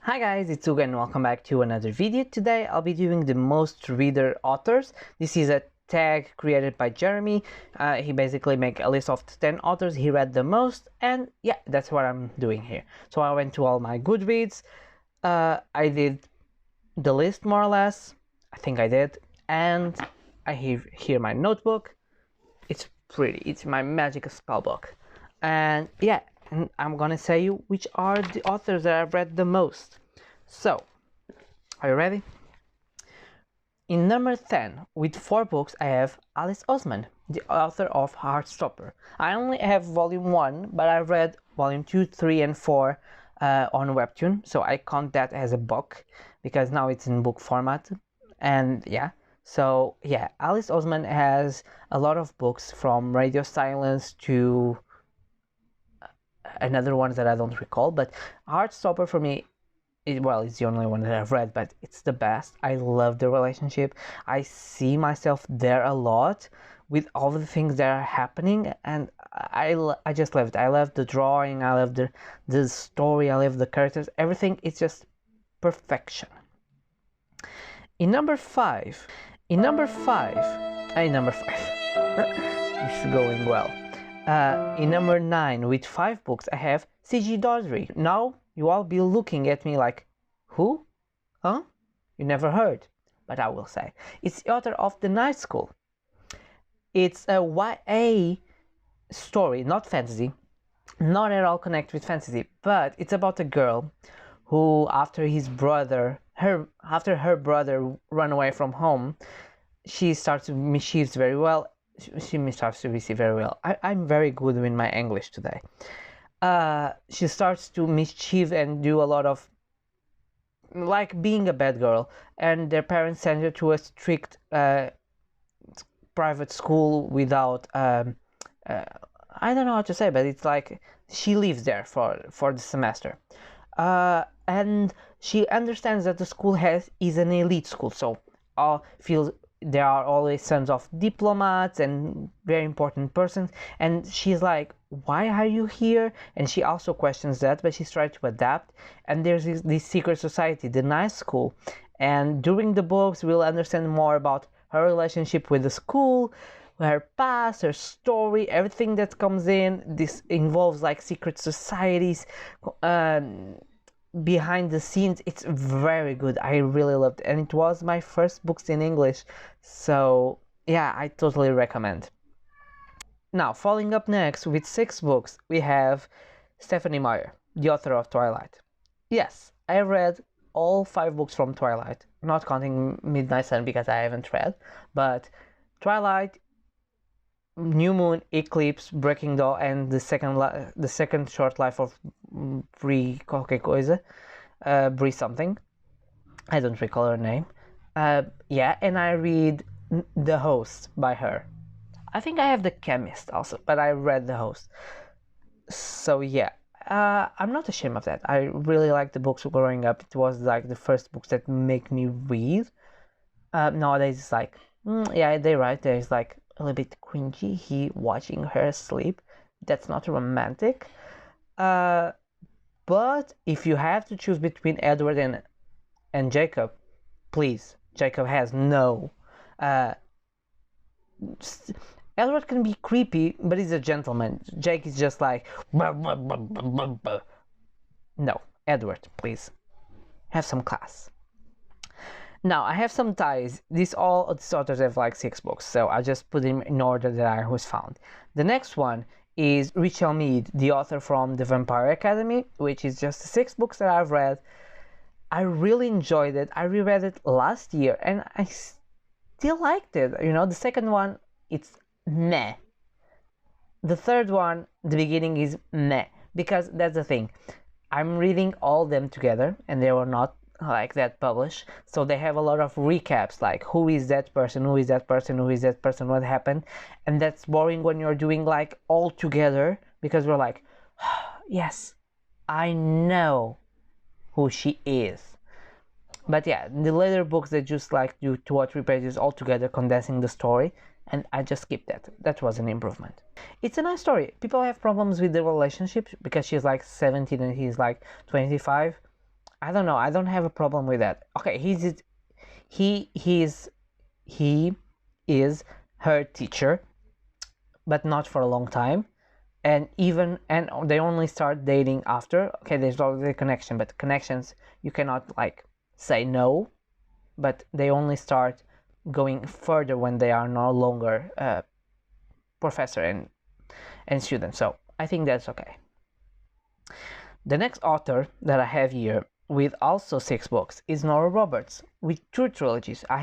Hi guys, it's Uga and welcome back to another video. Today I'll be doing the most reader authors. This is a tag created by Jeremy. He basically make a list of 10 authors he read the most, and yeah, that's what I'm doing here. So I went to all my Goodreads, I did the list more or less, I think I did, and I have here my notebook. It's pretty, it's my magic spell book. And yeah, and I'm gonna say you which are the authors that I've read the most. So, are you ready? In number 10, with 4 books, I have Alice Oseman, the author of Heartstopper. I only have volume 1, but I read volume 2, 3, and 4 on Webtoon, so I count that as a book, because now it's in book format. And yeah, so yeah, Alice Oseman has a lot of books, from Radio Silence to another ones that I don't recall, but Heartstopper for me, it's the only one that I've read, but it's the best. I love the relationship. I see myself there a lot with all the things that are happening, and I just love it. I love the drawing, I love the story, I love the characters, everything. It's just perfection. In number 5, it's going well. In number 9, with 5 books, I have C.J.Daugherty. Now, you all be looking at me like, who? Huh? You never heard. But I will say. It's the author of The Night School. It's a YA story, not fantasy. Not at all connected with fantasy. But it's about a girl who, after her brother run away from home, she starts to mischieve very well. She starts to receive very well. I'm very good with my English today. She starts to mischief and do a lot of, like, being a bad girl, and their parents send her to a strict private school without I don't know how to say, but it's like she lives there for the semester, and she understands that the school is an elite school, so feels there are always sons of diplomats and very important persons, and she's like, why are you here? And she also questions that, but she's trying to adapt. And there's this secret society, the Night School, and during the books we'll understand more about her relationship with the school, her past, her story, everything that comes in. This involves like secret societies, behind the scenes. It's very good. I really loved it, and it was my first books in English, so yeah, I totally recommend. Now, following up next with 6 books, we have Stephenie Meyer, the author of Twilight. Yes, I read all 5 books from Twilight, not counting Midnight Sun because I haven't read, but Twilight, New Moon, Eclipse, Breaking Dawn, and the second short life of Brie qualquer coisa, Brie something. I don't recall her name. Yeah, and I read The Host by her. I think I have The Chemist also, but I read The Host. So yeah, I'm not ashamed of that. I really liked the books growing up. It was like the first books that make me read. Nowadays it's like, yeah, they're right. There's like a little bit cringy. He watching her sleep. That's not romantic. But if you have to choose between Edward and Jacob, please, Jacob has no. Edward can be creepy, but he's a gentleman. Jake is just like, bah, bah, bah, bah, bah, bah. No, Edward, please, have some class. Now, I have some ties. These authors have like 6 books, so I just put them in order that I was found. The next one is Richelle Mead, the author from The Vampire Academy, which is just 6 books that I've read. I really enjoyed it. I reread it last year, and I still liked it. You know, the second one, it's meh. The third one, the beginning is meh, because that's the thing. I'm reading all them together, and they were not like that published, so they have a lot of recaps, like who is that person, who is that person, who is that person, what happened, and that's boring when you're doing like all together, because we're like, yes, I know who she is. But yeah, the later books, they just like do 2 or 3 pages all together condensing the story, and I just skipped that. That was an improvement. It's a nice story. People have problems with the relationship because she's like 17 and he's like 25. I don't know. I don't have a problem with that. Okay, he is her teacher, but not for a long time. And they only start dating after. Okay, there's already a connection, but connections you cannot like say no. But they only start going further when they are no longer professor and student. So I think that's okay. The next author that I have here with also 6 books is Nora Roberts with 2 trilogies. I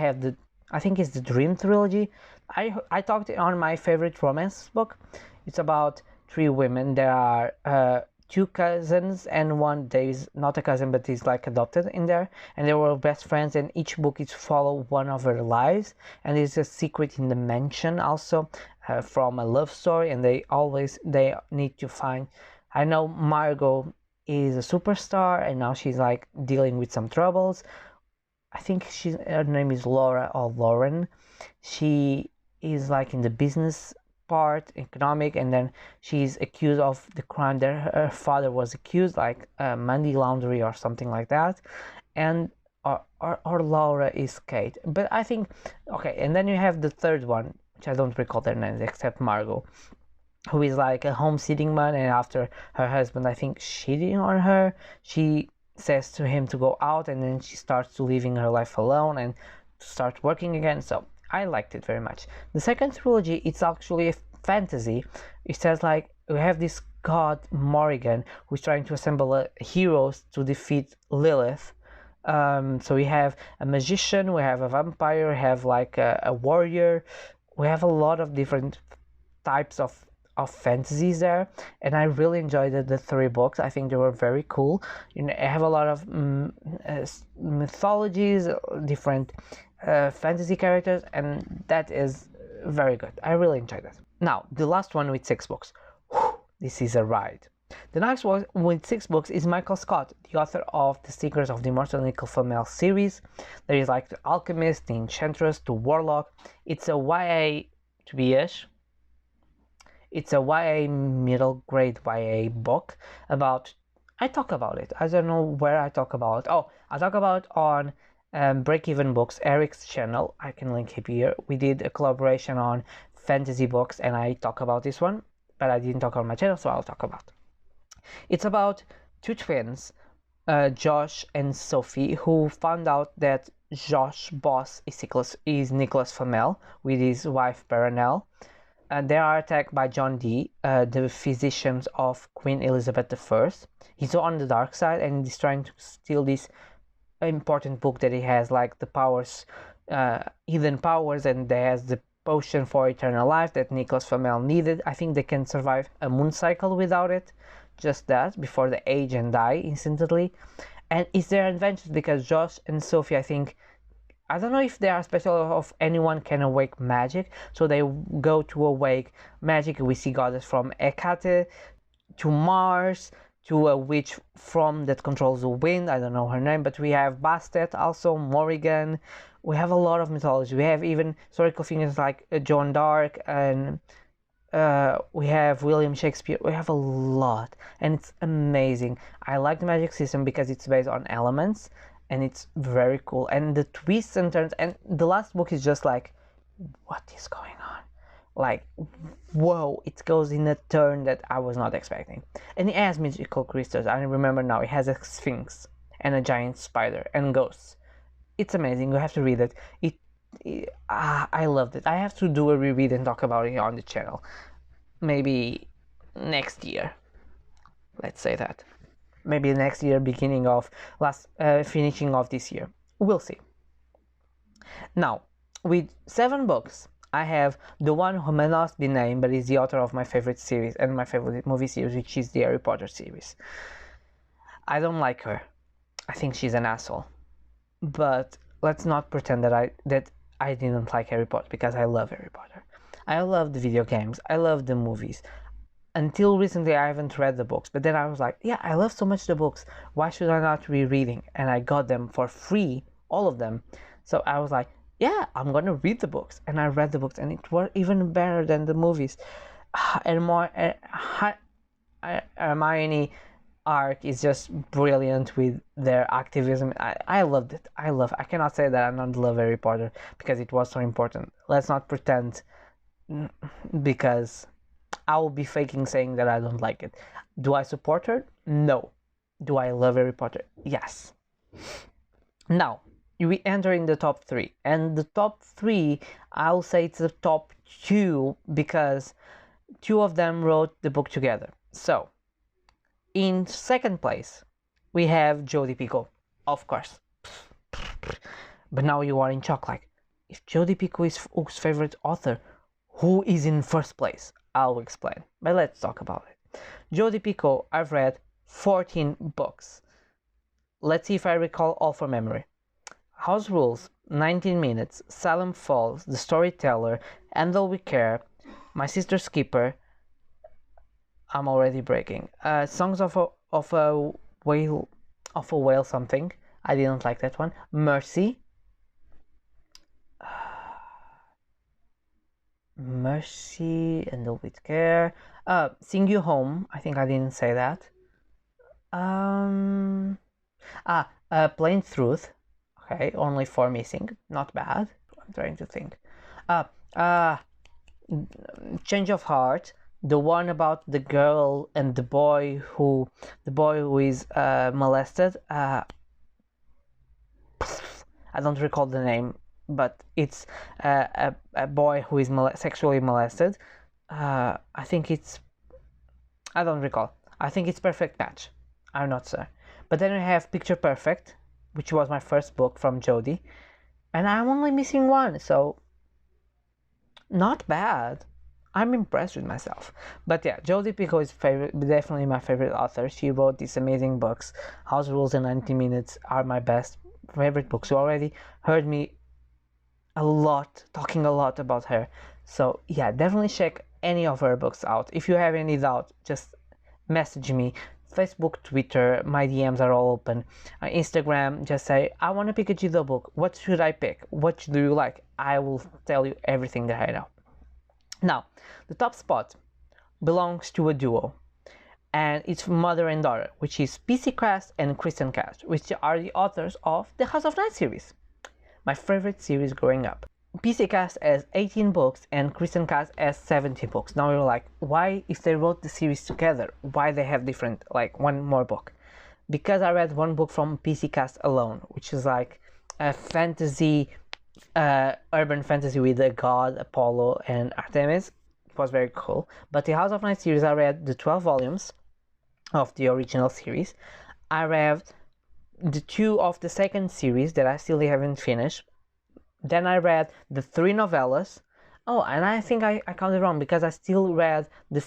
think it's the Dream trilogy. I talked on my favorite romance book. It's about 3 women. There are 2 cousins and one that is not a cousin but is like adopted in there, and they were best friends, and each book is follow one of their lives, and there's a secret in the mansion also from a love story, and they need to find. I know Margot is a superstar and now she's like dealing with some troubles. I think her name is Laura or Lauren. She is like in the business part, economic, and then she's accused of the crime that her father was accused, like money laundering or something like that. And or Laura is Kate. But I think okay, and then you have the third one, which I don't recall their names except Margot, who is like a home-sitting man, and after her husband, I think, cheating on her, she says to him to go out, and then she starts to living her life alone and to start working again. So I liked it very much. The second trilogy, it's actually a fantasy. It says like we have this god Morrigan who's trying to assemble heroes to defeat Lilith. So we have a magician, we have a vampire, we have like a warrior. We have a lot of different types of fantasies there, and I really enjoyed the 3 books. I think they were very cool. You know, I have a lot of mythologies, different fantasy characters, and that is very good. I really enjoyed it. Now, the last one with 6 books. Whew, this is a ride. The next one with 6 books is Michael Scott, the author of The Secrets of the Immortal Nickel Flamel series. There is like The Alchemist, The Enchantress, The Warlock. It's a YA to be ish. It's a YA middle grade YA book about. I talk about it. I don't know where I talk about. Oh, I talk about on Break Even Books, Eric's channel. I can link it here. We did a collaboration on fantasy books, and I talk about this one, but I didn't talk on my channel, so I'll talk about. It's about 2 twins, Josh and Sophie, who found out that Josh's boss is Nicholas Flamel with his wife Perenelle. They are attacked by John Dee, the physicians of Queen Elizabeth I. He's on the dark side and he's trying to steal this important book that he has, like the powers, hidden powers, and there has the potion for eternal life that Nicholas Flamel needed. I think they can survive a moon cycle without it, just that, before they age and die instantly. And it's their adventures because Josh and Sophie, I don't know if they are special or if anyone can awake magic, so they go to awake magic. We see goddess from Hecate to Mars to a witch from that controls the wind. I don't know her name, but we have Bastet, also Morrigan. We have a lot of mythology. We have even historical figures like Joan d'Arc, and we have William Shakespeare. We have a lot, and it's amazing. I like the magic system because it's based on elements, and it's very cool. And the twists and turns, and the last book is just like, what is going on? Like, whoa, it goes in a turn that I was not expecting. And it has magical crystals. I remember now, it has a sphinx and a giant spider and ghosts. It's amazing. You have to read it. I loved it. I have to do a reread and talk about it on the channel. Maybe next year. Let's say that. Maybe next year, beginning of finishing of this year. We'll see. Now, with 7 books, I have the one who may not be named, but is the author of my favorite series and my favorite movie series, which is the Harry Potter series. I don't like her. I think she's an asshole. But let's not pretend that I didn't like Harry Potter, because I love Harry Potter. I love the video games. I love the movies. Until recently, I haven't read the books. But then I was like, yeah, I love so much the books. Why should I not be reading? And I got them for free, all of them. So I was like, yeah, I'm going to read the books. And I read the books, and it were even better than the movies. And more, Hermione arc is just brilliant with their activism. I loved it. I cannot say that I don't love Harry Potter because it was so important. Let's not pretend, because I will be faking saying that I don't like it. Do I support her? No. Do I love Harry Potter? Yes. Now, we enter in the top 3. And the top 3, I'll say it's the top 2 because 2 of them wrote the book together. So, in second place, we have Jodi Picoult, of course. But now you are in shock, like, if Jodi Picoult is Ook's favorite author, who is in first place? I'll explain, but let's talk about it. Jodi Picoult, I've read 14 books. Let's see if I recall all from memory. House Rules, 19 Minutes, Salem Falls, The Storyteller, Handle with Care, My Sister's Keeper, I'm already breaking. Songs of a Whale something. I didn't like that one. Mercy. Mercy and with Care. Sing You Home. I think I didn't say that. Plain Truth. Okay, only 4 missing. Not bad. I'm trying to think. Change of Heart. The one about the girl and the boy who is molested. I don't recall the name, but it's a boy who is sexually molested. I don't recall. I think it's Perfect Match. I'm not sure. But then we have Picture Perfect, which was my first book from Jodi, and I'm only missing one, so not bad. I'm impressed with myself. But yeah, Jodi Picoult is definitely my favorite author. She wrote these amazing books. House Rules and 90 Minutes are my best favorite books. You already heard me talking a lot about her. So yeah, definitely check any of her books out. If you have any doubt, just message me. Facebook, Twitter, my DMs are all open. Instagram, just say, I want to pick a Jodi book. What should I pick? What do you like? I will tell you everything that I know. Now, the top spot belongs to a duo, and it's mother and daughter, which is PC Cast and Kristin Cast, which are the authors of the House of Night series, my favorite series growing up. PC Cast has 18 books and Kristin Cast has 70 books. Now you're like, why, if they wrote the series together, why they have different, like, one more book? Because I read one book from PC Cast alone, which is like a fantasy, urban fantasy with a god, Apollo and Artemis. It was very cool. But the House of Night series, I read the 12 volumes of the original series. I read the 2 of the second series that I still haven't finished. Then I read the 3 novellas. Oh, and I think I counted wrong because I still read the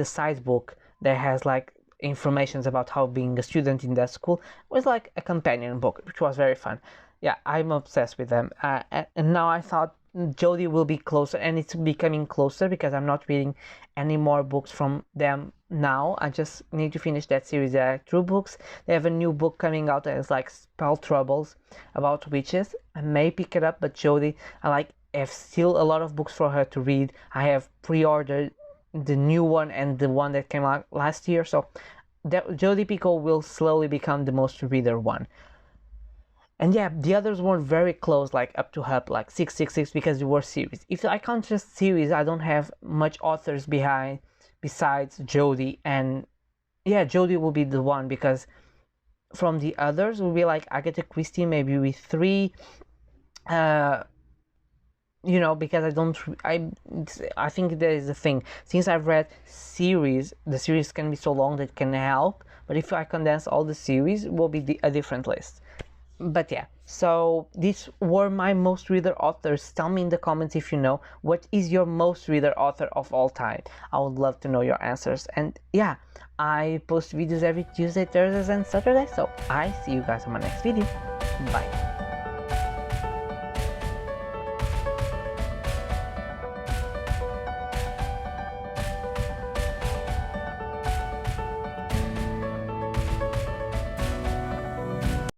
side book that has like informations about how being a student in that school. It was like a companion book, which was very fun. Yeah, I'm obsessed with them. And now I thought Jodi will be closer, and it's becoming closer because I'm not reading any more books from them now. I just need to finish that series. There are 2 books. They have a new book coming out that is like Spell Troubles about witches. I may pick it up, but Jodi, I have still a lot of books for her to read. I have pre-ordered the new one and the one that came out last year, so Jodi Picoult will slowly become the most reader one. And yeah, the others were very close, like up to Hub, like 666, because they were series. If I count just series, I don't have much authors behind besides Jodi, and yeah, Jodi will be the one, because from the others will be like Agatha Christie, maybe with 3, because I think there is a thing, since I've read series, the series can be so long that can help, but if I condense all the series, it will be a different list. But yeah, so these were my most reader authors. Tell me in the comments if you know what is your most reader author of all time. I would love to know your answers. And yeah, I post videos every Tuesday, Thursdays and Saturday, so I see you guys on my next video. Bye.